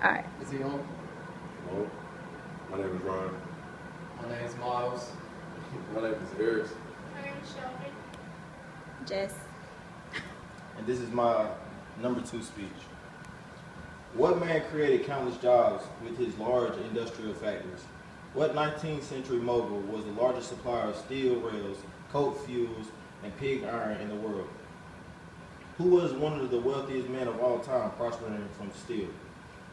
All right. Is he on? Hello, my name is Ryan. My name is Miles. My name is Eric. My name is Shelby. Jess. And this is my number 2 speech. What man created countless jobs with his large industrial factories? What 19th century mogul was the largest supplier of steel rails, coke fuels, and pig iron in the world? Who was one of the wealthiest men of all time prospering from steel?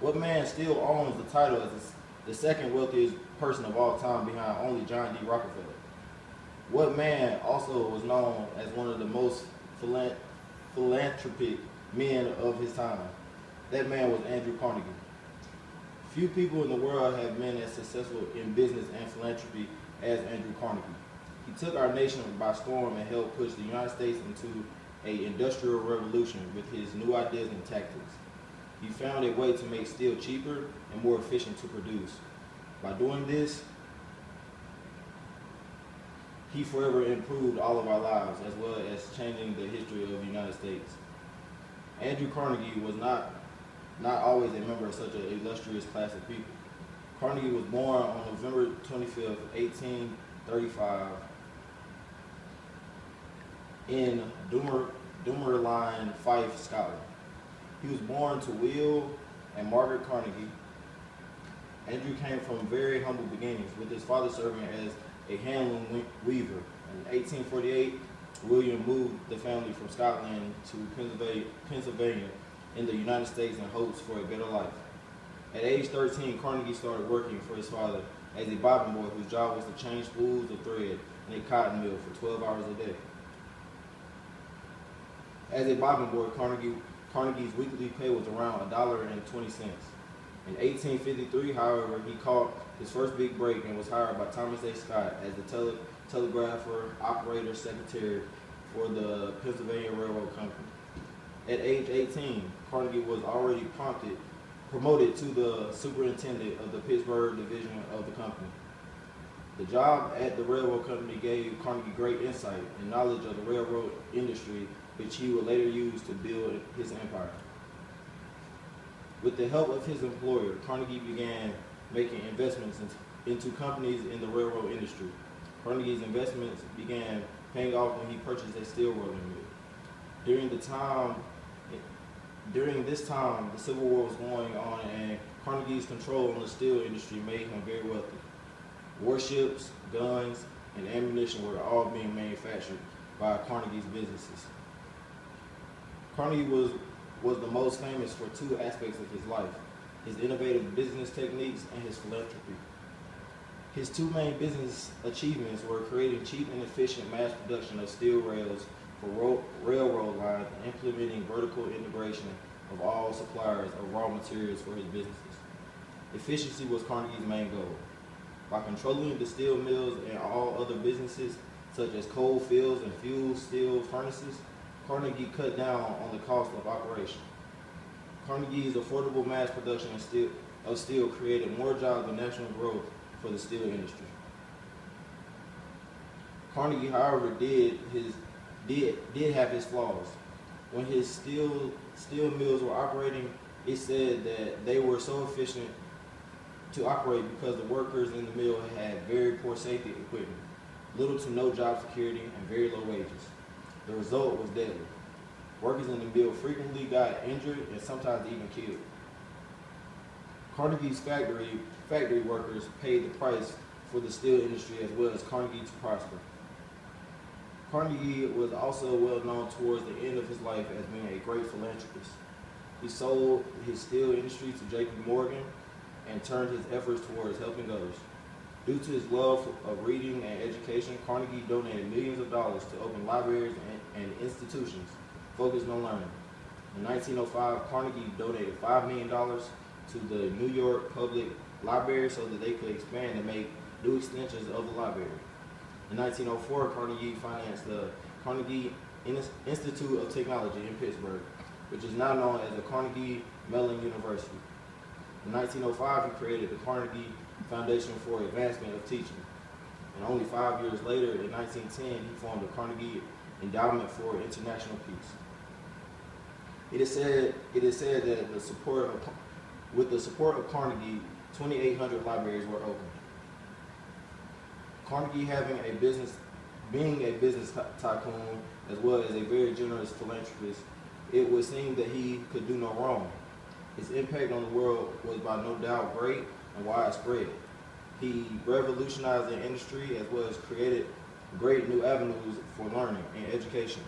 What man still owns the title as the second wealthiest person of all time behind only John D. Rockefeller? What man also was known as one of the most philanthropic men of his time? That man was Andrew Carnegie. Few people in the world have been as successful in business and philanthropy as Andrew Carnegie. He took our nation by storm and helped push the United States into an industrial revolution with his new ideas and tactics. He found a way to make steel cheaper and more efficient to produce. By doing this, he forever improved all of our lives, as well as changing the history of the United States. Andrew Carnegie was not always a member of such an illustrious class of people. Carnegie was born on November 25th, 1835 in Dunfermline, Fife, Scotland. He was born to Will and Margaret Carnegie. Andrew came from very humble beginnings, with his father serving as a handloom weaver. In 1848, William moved the family from Scotland to Pennsylvania in the United States in hopes for a better life. At age 13, Carnegie started working for his father as a bobbin boy whose job was to change spools of thread in a cotton mill for 12 hours a day. As a bobbin boy, Carnegie's weekly pay was around $1.20. In 1853, however, he caught his first big break and was hired by Thomas A. Scott as the telegrapher operator secretary for the Pennsylvania Railroad Company. At age 18, Carnegie was already promoted to the superintendent of the Pittsburgh division of the company. The job at the railroad company gave Carnegie great insight and knowledge of the railroad industry, which he would later use to build his empire. With the help of his employer, Carnegie began making investments into companies in the railroad industry. Carnegie's investments began paying off when he purchased a steel rolling mill. During this time, the Civil War was going on, and Carnegie's control on the steel industry made him very wealthy. Warships, guns, and ammunition were all being manufactured by Carnegie's businesses. Carnegie was the most famous for two aspects of his life: his innovative business techniques and his philanthropy. His two main business achievements were creating cheap and efficient mass production of steel rails for railroad lines and implementing vertical integration of all suppliers of raw materials for his businesses. Efficiency was Carnegie's main goal. By controlling the steel mills and all other businesses, such as coal fields and fuel steel furnaces, Carnegie cut down on the cost of operation. Carnegie's affordable mass production of steel created more jobs and national growth for the steel industry. Carnegie, however, did have his flaws. When his steel mills were operating, it said that they were so efficient to operate because the workers in the mill had very poor safety equipment, little to no job security, and very low wages. The result was deadly. Workers in the mill frequently got injured and sometimes even killed. Carnegie's factory workers paid the price for the steel industry as well as Carnegie to prosper. Carnegie was also well known towards the end of his life as being a great philanthropist. He sold his steel industry to J.P. Morgan and turned his efforts towards helping others. Due to his love of reading and education, Carnegie donated millions of dollars to open libraries and institutions focused on learning. In 1905, Carnegie donated $5 million to the New York Public Library so that they could expand and make new extensions of the library. In 1904, Carnegie financed the Carnegie Institute of Technology in Pittsburgh, which is now known as the Carnegie Mellon University. In 1905, he created the Carnegie Foundation for Advancement of Teaching. And only 5 years later, in 1910, he formed the Carnegie Endowment for International Peace. It is said that the support With the support of Carnegie, 2,800 libraries were opened. Carnegie being a business tycoon, as well as a very generous philanthropist, it would seem that he could do no wrong. His impact on the world was by no doubt great and widespread. He revolutionized the industry as well as created great new avenues for learning and education.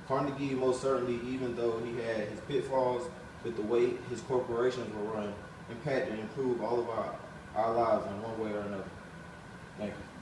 Carnegie most certainly, even though he had his pitfalls with the way his corporations were run, impacted and improved all of our lives in one way or another. Thank you.